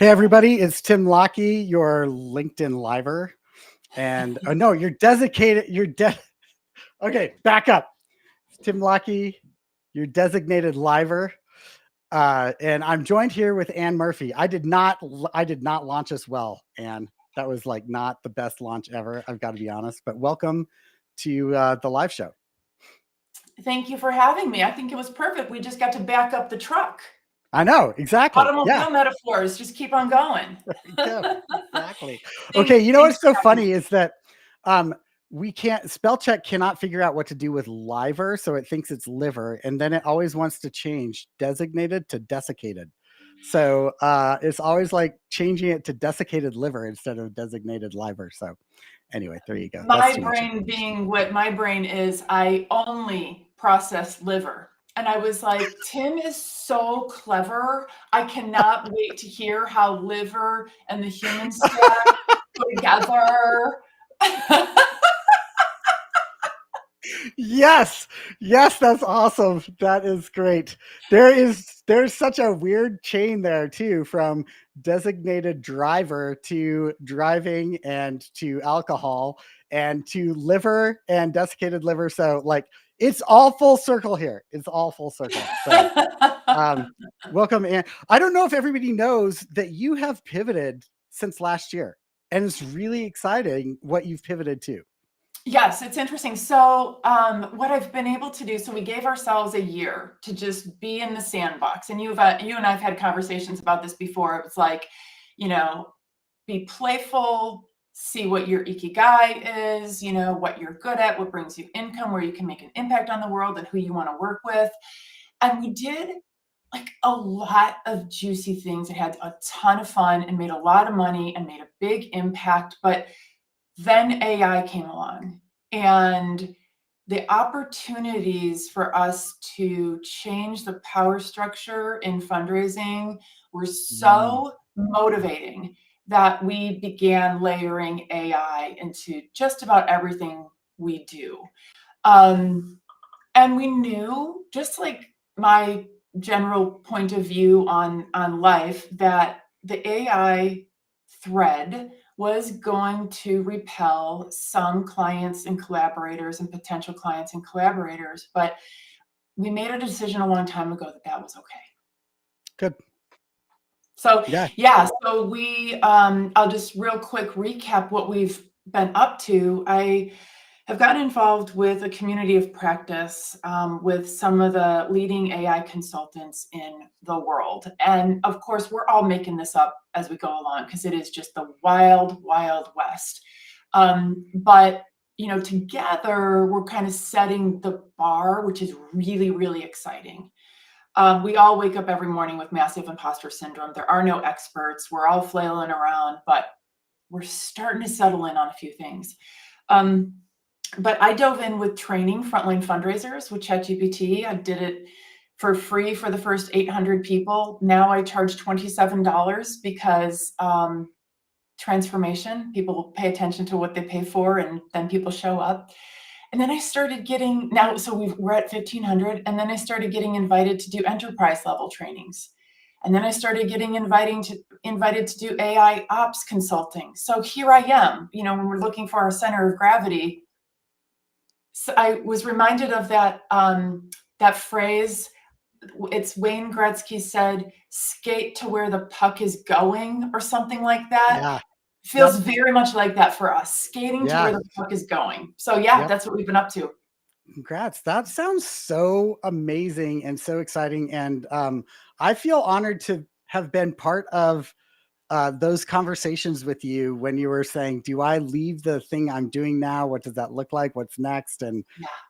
Hey everybody, it's Tim Lockie, your LinkedIn liver. And oh no, you're designated, okay, back up. Tim Lockie, your designated liver. And I'm joined here with Ann Murphy. I did not launch us well, Ann. That was like not the best launch ever. I've got to be honest, but welcome to the live show. Thank you for having me. I think it was perfect. We just got to back up the truck. I know, exactly. Automobile metaphors, just keep on going. Yeah, exactly. Okay, you know what's so funny is that spell check cannot figure out what to do with liver, so it thinks it's liver, and then it always wants to change designated to desiccated. So it's always like changing it to desiccated liver instead of designated liver. So anyway, there you go. My brain being what my brain is, I only process liver. And I was like, Tim is so clever. I cannot wait to hear how liver and the human stack go together. Yes, that's awesome. That is great. There's such a weird chain there too, from designated driver to driving and to alcohol and to liver and desiccated liver. So like it's all full circle here. It's all full circle. So welcome. And I don't know if everybody knows that you have pivoted since last year, and it's really exciting what you've pivoted to. Yes, it's interesting. So what I've been able to do, so we gave ourselves a year to just be in the sandbox. And you and I have had conversations about this before. It was like, be playful, see what your ikigai is, what you're good at, what brings you income, where you can make an impact on the world and who you want to work with. And we did like a lot of juicy things. It had a ton of fun and made a lot of money and made a big impact. But then AI came along, and the opportunities for us to change the power structure in fundraising were so motivating that we began layering AI into just about everything we do. And we knew, just like my general point of view on life, that the AI thread was going to repel some clients and collaborators and potential clients and collaborators. But we made a decision a long time ago that was okay. Good. So yeah, so we, I'll just real quick recap what we've been up to. I have gotten involved with a community of practice with some of the leading AI consultants in the world. And of course, we're all making this up as we go along because it is just the wild, wild west. But, together we're kind of setting the bar, which is really, really exciting. We all wake up every morning with massive imposter syndrome. There are no experts. We're all flailing around, but we're starting to settle in on a few things. But I dove in with training frontline fundraisers with ChatGPT. I did it for free for the first 800 people. Now I charge $27 because transformation, people pay attention to what they pay for, and then people show up. And then I started getting, so we're at 1,500, and then I started getting invited to do enterprise level trainings. And then I started getting invited to do AI ops consulting. So here I am, when we're looking for our center of gravity. So I was reminded of that phrase. It's Wayne Gretzky said, "Skate to where the puck is going," or something like that. Yeah. Feels very much like that for us, skating to where the puck is going. So that's what we've been up to. Congrats. That sounds so amazing and so exciting. And I feel honored to have been part of those conversations with you when you were saying, do I leave the thing I'm doing now? What does that look like? What's next? And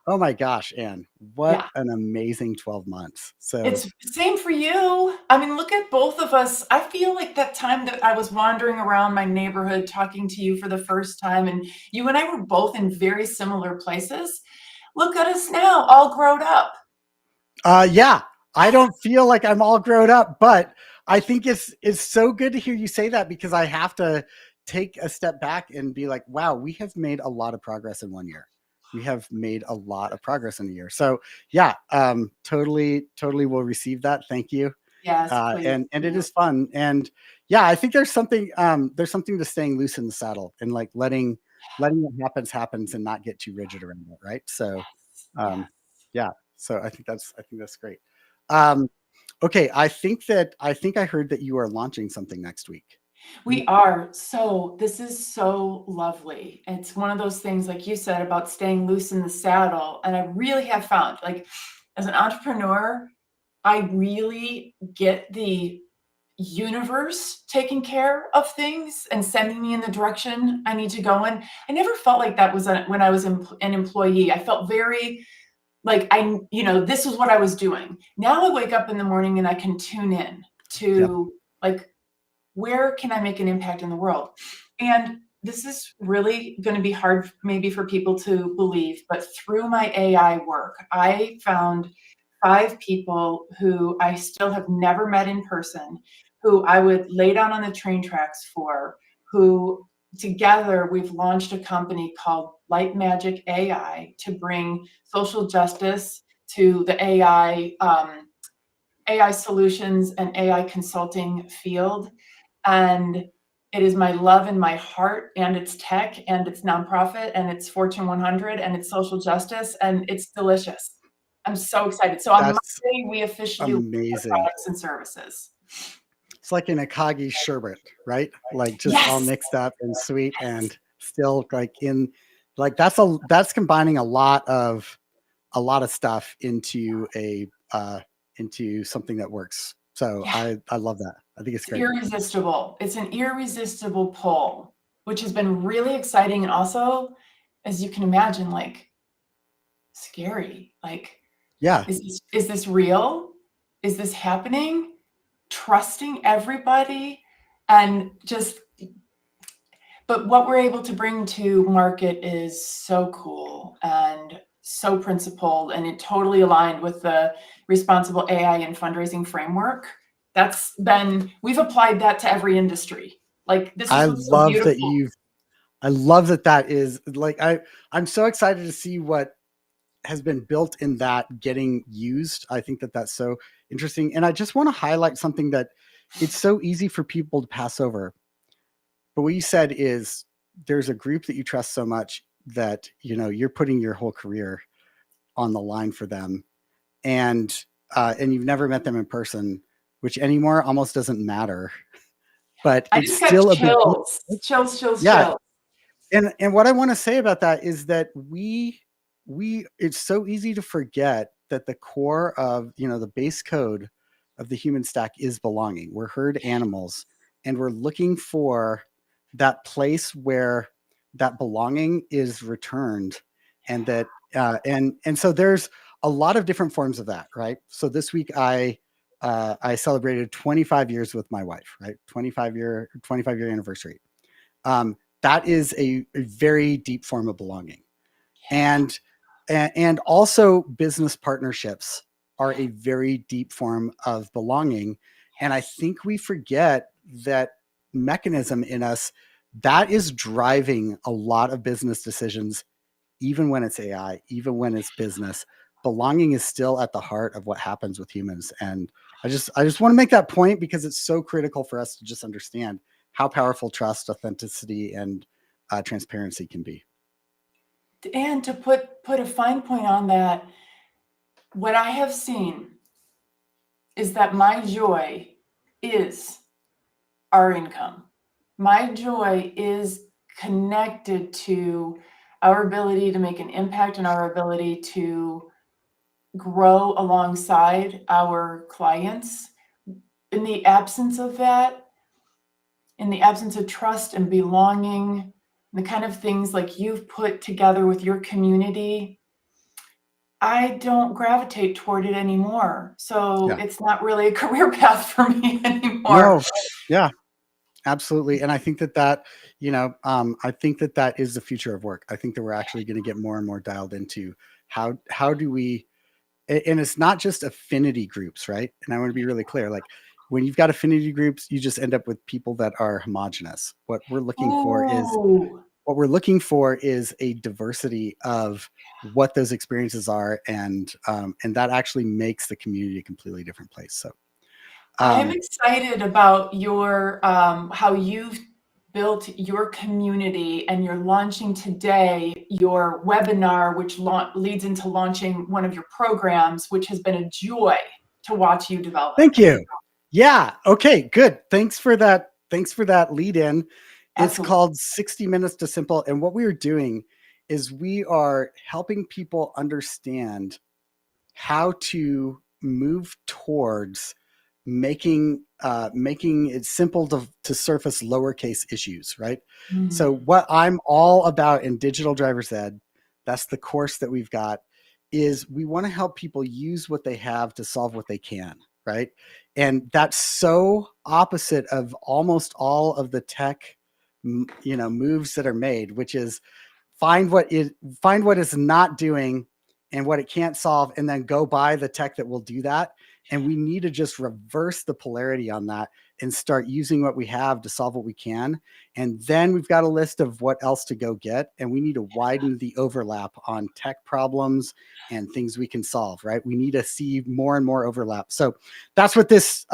oh my gosh, Ann, what an amazing 12 months. So it's the same for you. I mean, look at both of us. I feel like that time that I was wandering around my neighborhood talking to you for the first time, and you and I were both in very similar places. Look at us now, all grown up. Yeah, I don't feel like I'm all grown up, but I think it's so good to hear you say that, because I have to take a step back and be like, wow, we have made a lot of progress in 1 year. We have made a lot of progress in a year. So yeah, totally will receive that. Thank you. Yes, please. And it is fun. And Yeah, I think there's something to staying loose in the saddle and like letting what happens and not get too rigid around it, right? So Yes. um yeah, so I think that's great. Um okay, I think I heard that you are launching something next week. You We are. So this is so lovely. It's one of those things, like you said, about staying loose in the saddle. And I really have found, like, as an entrepreneur, I really get the universe taking care of things and sending me in the direction I need to go in. I never felt like that was when I was an employee. I felt very like this is what I was doing. Now I wake up in the morning and I can tune in Yep. to, like, where can I make an impact in the world? And this is really going to be hard maybe for people to believe, but through my AI work, I found 5 people who I still have never met in person, who I would lay down on the train tracks for, who together we've launched a company called Light Magic AI to bring social justice to the AI solutions and AI consulting field. And it is my love and my heart, and it's tech, and it's nonprofit, and it's Fortune 100, and it's social justice, and it's delicious. I'm so excited. So on That's Monday, we officially launch our amazing. products and services. It's like an Akagi sherbet, right? Like just all Yes. mixed up and sweet Yes. and still like in like that's combining a lot of stuff into something that works. So Yeah. I love that. I think it's It's great. irresistible. It's an irresistible pull, which has been really exciting and also, as you can imagine, like, scary. Like, Yeah, is this real? Is this happening? Trusting everybody and just, but what we're able to bring to market is so cool and so principled, and it totally aligned with the responsible AI and fundraising framework. We've applied that to every industry. Like, this I is what's so love that beautiful. you've I love that is like I'm so excited to see what has been built in that getting used. I think that that's so interesting. And I just want to highlight something that it's so easy for people to pass over. But what you said is there's a group that you trust so much that you're putting your whole career on the line for them, and you've never met them in person, which anymore almost doesn't matter. But I it's just got still a big deal. chills, chills, chills, Yeah, chills. and what I want to say about that is that we it's so easy to forget that the core of the base code of the human stack is belonging. We're herd animals, and we're looking for that place where that belonging is returned, and so there's a lot of different forms of that, right? So this week I celebrated 25 years with my wife, right? 25-year anniversary. That is a very deep form of belonging, and and also business partnerships are a very deep form of belonging. And I think we forget that mechanism in us that is driving a lot of business decisions, even when it's AI, even when it's business. Belonging is still at the heart of what happens with humans. And I just want to make that point because it's so critical for us to just understand how powerful trust, authenticity, and transparency can be. And to put a fine point on that, what I have seen is that my joy is our income. My joy is connected to our ability to make an impact and our ability to grow alongside our clients. In the absence of that, in the absence of trust and belonging, the kind of things like you've put together with your community, I don't gravitate toward it anymore. So Yeah. it's not really a career path for me anymore. No. Yeah. Absolutely. And I think I think that is the future of work. I think that we're actually going to get more and more dialed into how do we, and it's not just affinity groups, right? And I want to be really clear. Like when you've got affinity groups, you just end up with people that are homogenous. Ooh. What we're looking for is a diversity of what those experiences are, and that actually makes the community a completely different place. So I'm Um, excited about your how you've built your community and you're launching today your webinar, which leads into launching one of your programs, which has been a joy to watch you develop. Thank you. Yeah. Okay, good. Thanks for that. Thanks for that lead in. It's Absolutely. called 60 Minutes to Simple. And what we are doing is we are helping people understand how to move towards making it simple to surface lowercase issues, right? So Mm. what I'm all about in Digital Driver's Ed, that's the course that we've got, is we want to help people use what they have to solve what they can, right? And that's so opposite of almost all of the tech moves that are made, which is find what is find what it's not doing and what it can't solve, and then go buy the tech that will do that. And we need to just reverse the polarity on that and start using what we have to solve what we can. And then we've got a list of what else to go get, and we need to widen the overlap on tech problems and things we can solve. Right? We need to see more and more overlap. So that's what this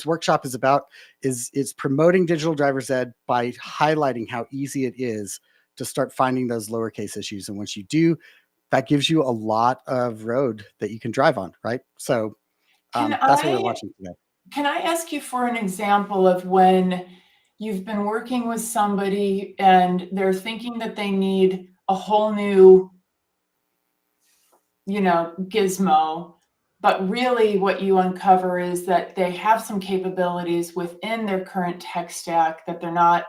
workshop is about. Is promoting Digital Driver's Ed by highlighting how easy it is to start finding those lowercase issues. And once you do, that gives you a lot of road that you can drive on, right? So Can that's what we're I launching today. can I ask you for an example of when you've been working with somebody and they're thinking that they need a whole new, gizmo, but really what you uncover is that they have some capabilities within their current tech stack that they're not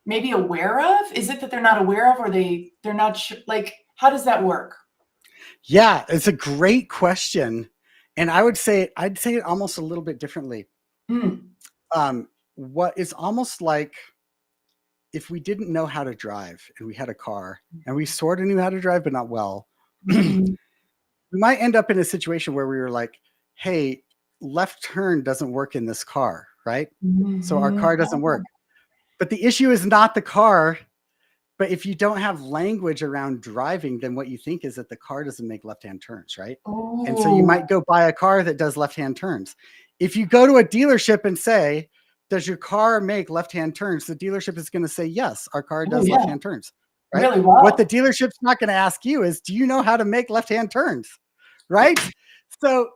maybe aware of? Is it that they're not aware of, or they're not sure? Like, how does that work? Yeah, it's a great question. And I'd say it almost a little bit differently. Mm. What it's almost like if we didn't know how to drive and we had a car and we sort of knew how to drive, but not well, we Mhm. might end up in a situation where we were like, hey, left turn doesn't work in this car, right? So our Mhm. car doesn't work. But the issue is not the car. But if you don't have language around driving, then what you think is that the car doesn't make left-hand turns, right? And so you Oh, might go buy a car that does left-hand turns. If you go to a dealership and say, does your car make left-hand turns? The dealership is going to say, yes, our car oh does yeah, left-hand turns, right? really What the well. dealership's not going to ask you is, do you know how to make left-hand turns, right? So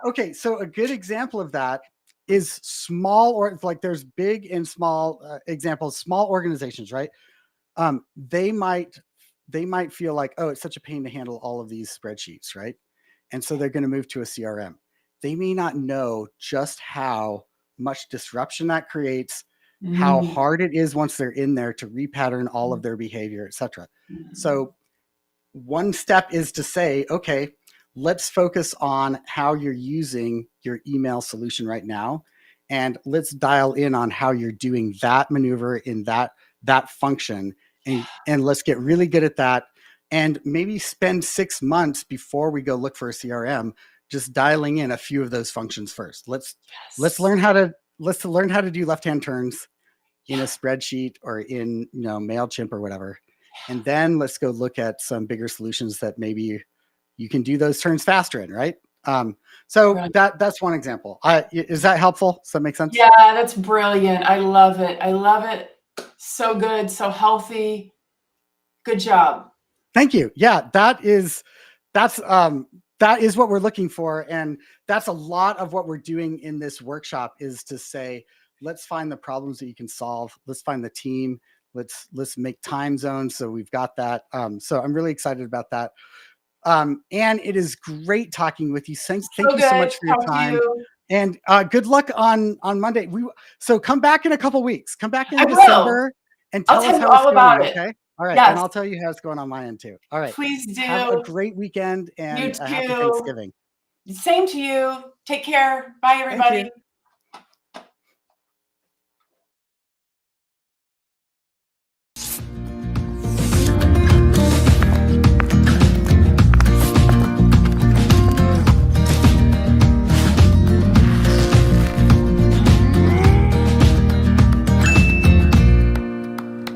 okay, so a good example of that is small, or like there's big and small examples, small organizations, right? They might feel like, oh, it's such a pain to handle all of these spreadsheets, right? And so they're going to move to a CRM. They may not know just how much disruption that creates, how Mm. hard it is once they're in there to repattern all of their behavior, etc. So one step is to say, okay, let's focus on how you're using your email solution right now, and let's dial in on how you're doing that maneuver in that function, and let's get really good at that, and maybe spend 6 months before we go look for a CRM, just dialing in a few of those functions first. Let's Yes. learn how to do left hand turns in a spreadsheet or in MailChimp or whatever. And then let's go look at some bigger solutions that maybe you can do those turns faster in, right? So Right. that's one example. Is that helpful? Does that make sense? Yeah, that's brilliant. I love it. I love it. So good, so healthy. Good job. Thank you. Yeah, that is what we're looking for, and that's a lot of what we're doing in this workshop is to say, let's find the problems that you can solve. Let's find the team. Let's make time zones. So we've got that. So I'm really excited about that. And it is great talking with you. Thank So you so good much to for your talk to time. you. And good luck on Monday. So come back in a couple weeks. Come back I in will. December and I'll tell tell us you how it's all going. about it. Okay. All right. And Yes, I'll tell you how it's going on my end too. All right. please Have a do. great weekend You and a happy too. Thanksgiving. Same to you. Take care. Bye, Thank you. everybody.